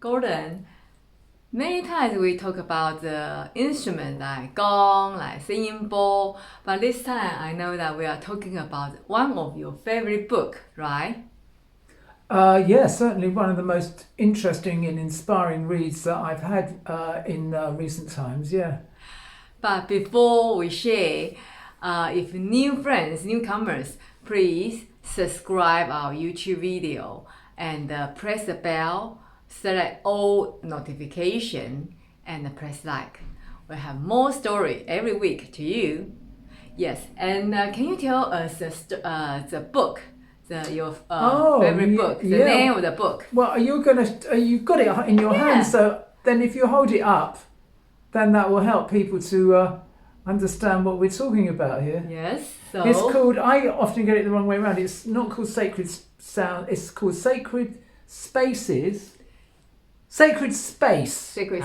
Gordon, many times we talk about the instrument like gong, like 声音波, but this time I know that we are talking about one of your favorite book, right? Yes, certainly one of the most interesting and inspiring reads that I've had in recent times, yeah. But before we share, if new friends, newcomers, please subscribe our YouTube video and press the bell, select all notification and press like. We have more story every week to you. Yes, and can you tell us the book? Your favorite book, the name of the book. Well, you've got it in your hand, so then if you hold it up, then that will help people to understand what we're talking about here. Yes, so it's called, I often get it the wrong way around, it's not called Sacred Sound, it's called Sacred Spaces. Sacred Space. Sacred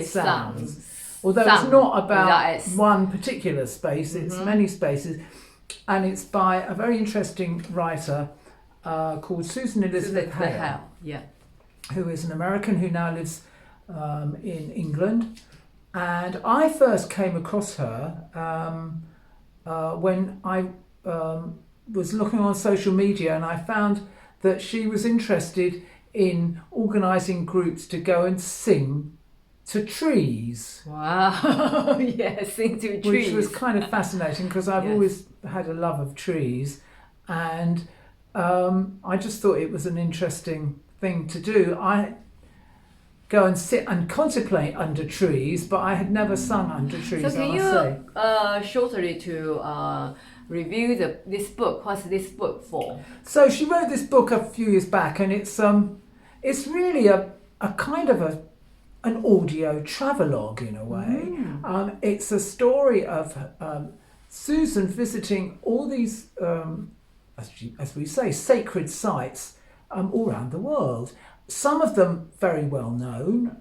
Sounds. Although it's not about one particular space, it's many spaces. And it's by a very interesting writer called Susan Elizabeth Hale, who is an American who now lives in England. And I first came across her when I was looking on social media, and I found that she was interested in organising groups to go and sing to trees. Wow, yeah, sing to trees. Which was kind of fascinating because I've always had a love of trees, and I just thought it was an interesting thing to do. I go and sit and contemplate under trees, but I had never sung under trees. So can you shortly to review this book? What's this book for? So she wrote this book a few years back, and it's really a kind of an audio travelogue in a way. It's a story of Susan visiting all these, as we say, sacred sites all around the world. Some of them very well known.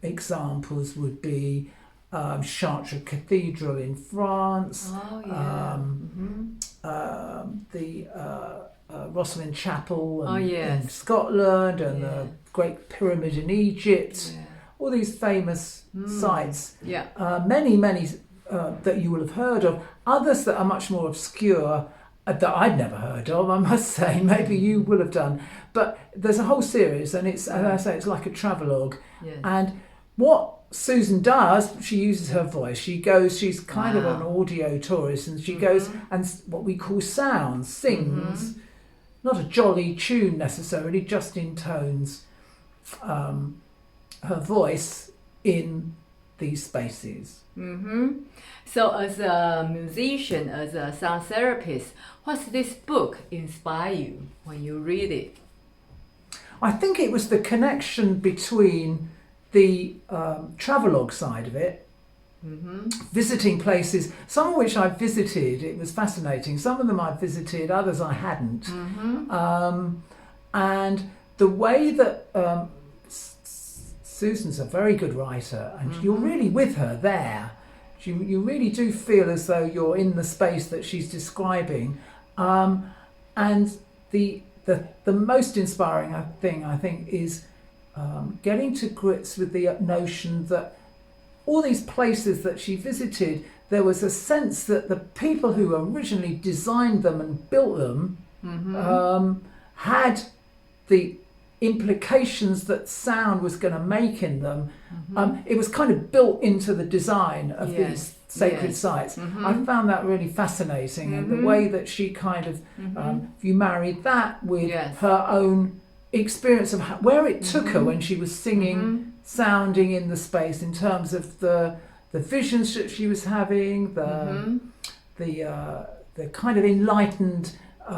Examples would be Chartres Cathedral in France, the Rosslyn Chapel in Scotland, and the Great Pyramid in Egypt. All these famous sites. Many that you will have heard of. Others that are much more obscure that I'd never heard of, I must say. Maybe you will have done. But there's a whole series, and it's, as I say, it's like a travelogue. And what Susan does, she uses her voice. She's kind of an audio tourist, and she goes and what we call sounds, sings, not a jolly tune necessarily, just in tones, her voice in these spaces. So as a musician, as a sound therapist, what's this book inspire you when you read it? I think it was the connection between the travelogue side of it, visiting places, some of which I visited. It was fascinating. Some of them I visited, others I hadn't. And the way that Susan's a very good writer, and you're really with her there. You really do feel as though you're in the space that she's describing. And the most inspiring thing, I think, is getting to grips with the notion that all these places that she visited, there was a sense that the people who originally designed them and built them had the implications that sound was going to make in them. It was kind of built into the design of these sacred sites. I found that really fascinating, and the way that she kind of, if you married that with her own experience of where it took her when she was singing, sounding in the space, in terms of the visions that she was having, the kind of enlightened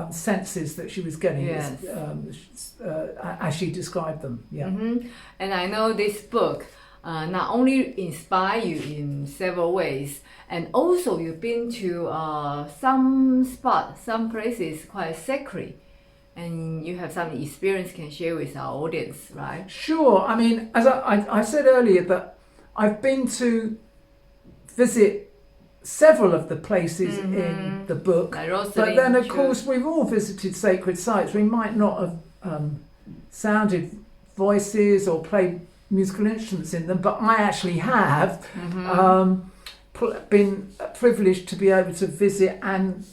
senses that she was getting as she described them. And I know this book not only inspire you in several ways, and also you've been to some places quite sacred, and you have some experience can share with our audience, right? Sure. I mean, as I said earlier, that I've been to visit several of the places in the book, but then of course we've all visited sacred sites. We might not have sounded voices or play musical instruments in them, but I actually have been privileged to be able to visit and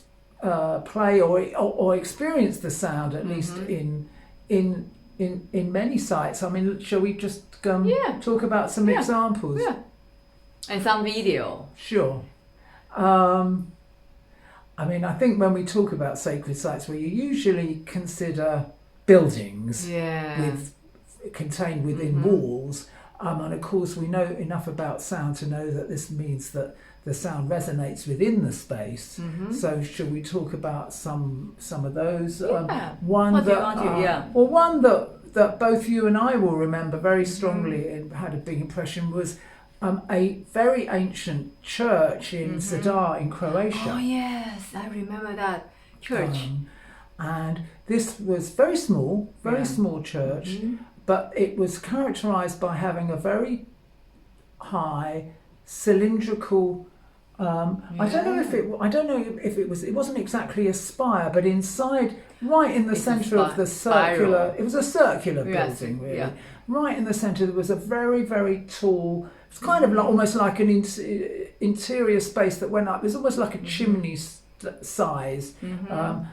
play or experience the sound, at least in many sites. I mean, shall we just talk about some examples? Yeah. And some video. Sure. I mean, I think when we talk about sacred sites, we usually consider buildings contained within walls. And of course, we know enough about sound to know that this means that the sound resonates within the space. So should we talk about some of those? One that both you and I will remember very strongly and had a big impression was a very ancient church in Zadar in Croatia. Oh yes, I remember that church. And this was very small church, but it was characterized by having a very high cylindrical. I don't know if it wasn't exactly a spire, but inside, right in the center of the circular, it was a circular building, really. Yeah. Right in the center, there was a very, very tall. It's kind of like, almost like an interior space that went up. It was almost like a chimney size. And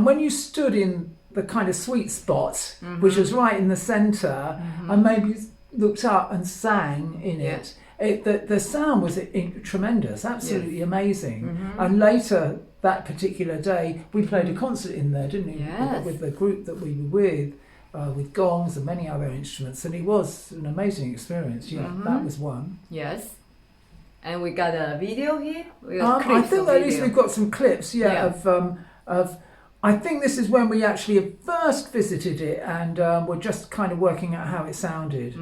when you stood in the kind of sweet spot, which was right in the center, and maybe looked up and sang in it, the sound was tremendous, absolutely amazing. And later that particular day, we played a concert in there, didn't we? Yes. With the group that we were with gongs and many other instruments, and it was an amazing experience. That was one. Yes. And we got a video here. I think at least we've got some clips. Of I think this is when we actually first visited it, and we're just kind of working out how it sounded.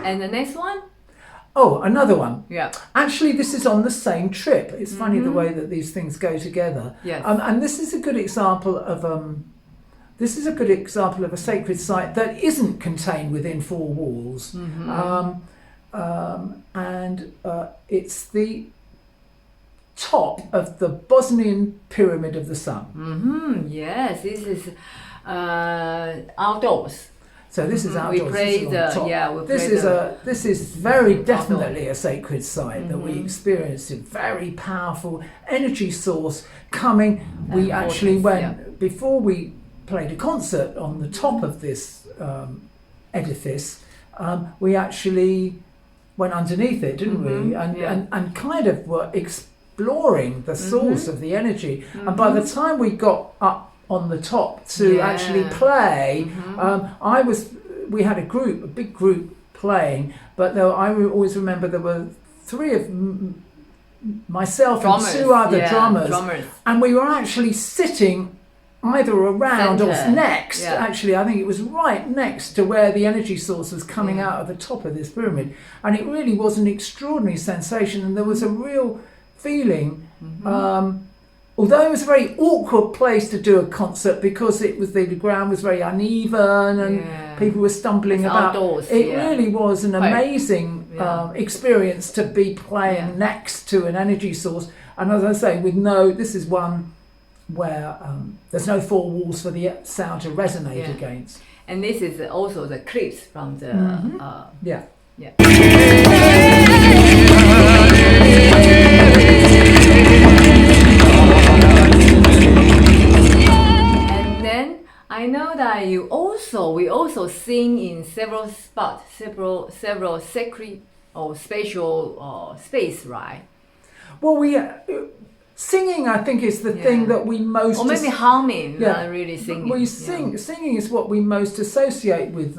And the next one? Oh, another one. Yeah. Actually, this is on the same trip. It's funny the way that these things go together. Yes. And this is a good example of a sacred site that isn't contained within four walls. It's the top of the Bosnian Pyramid of the Sun. Yes, this is outdoors. So this is outdoors. We played this is very definitely a sacred site that we experienced. A very powerful energy source coming. We actually went before we played a concert on the top of this edifice. We actually went underneath it, didn't we? And kind of were exploring the source of the energy. And by the time we got up on the top to actually play, we had a big group playing, but I always remember there were three of myself and two other drummers, and we were actually sitting either around or next. Actually, I think it was right next to where the energy source was coming out of the top of this pyramid, and it really was an extraordinary sensation, and there was a real feeling. Although it was a very awkward place to do a concert because the ground was very uneven and people were stumbling about. Outdoors, it really was an amazing experience to be playing next to an energy source. And as I say, this is one where there's no four walls for the sound to resonate against. And this is also the clips from the I know that we also sing in several spots, several sacred or spatial space, right? Well, singing, I think, is the thing that we most... Or maybe humming, not really singing. Singing is what we most associate with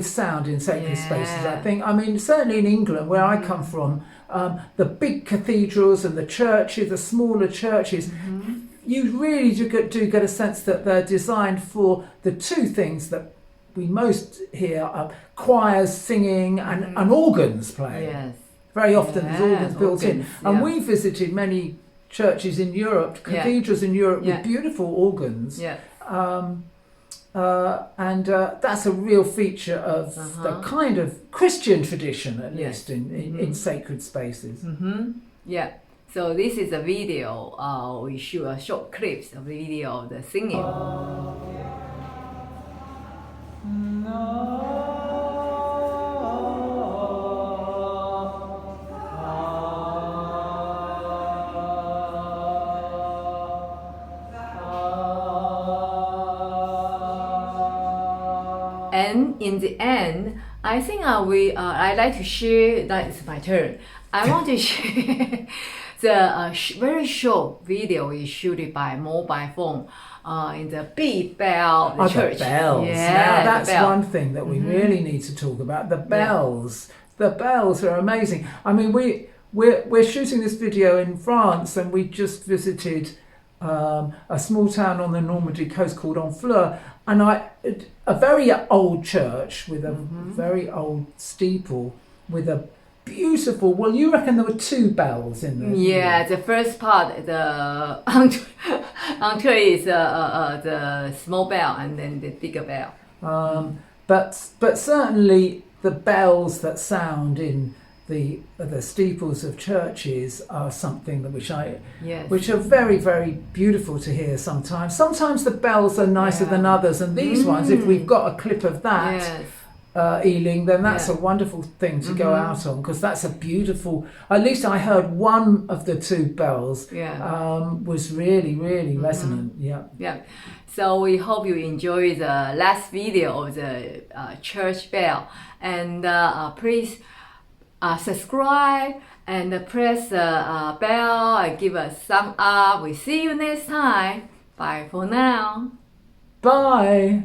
sound in sacred spaces, I think. I mean, certainly in England, where I come from, the big cathedrals and the churches, the smaller churches... You really do get a sense that they're designed for the two things that we most hear: choirs singing and organs playing. Yes. Very often there's organs built in. And we visited many churches in Europe, cathedrals in Europe with beautiful organs. that's a real feature of the kind of Christian tradition, at least in sacred spaces. Yeah. So this is a video. We shoot a short clips of the video of the singing. And in the end, I think I like to share. That is my turn. I want to share the very short video is shooted by mobile phone in the big bell the church. The bells. Yeah, now that's one thing that we really need to talk about. The bells. The bells are amazing. I mean, we're shooting this video in France, and we just visited a small town on the Normandy coast called Honfleur, and a very old church with a very old steeple with a beautiful. Well, you reckon there were 2 bells in there? Yeah, the first part, the entrée is the small bell, and then the bigger bell. But certainly the bells that sound in the steeples of churches are something that which are very, very beautiful to hear sometimes. Sometimes the bells are nicer than others, and these ones, if we've got a clip of that, Eiling, then that's a wonderful thing to go out on, because that's a beautiful. At least I heard one of the 2 bells was really, really resonant. Yeah. So we hope you enjoy the last video of the church bell, and please subscribe and press the bell and give us thumb up. We see you next time. Bye for now. Bye.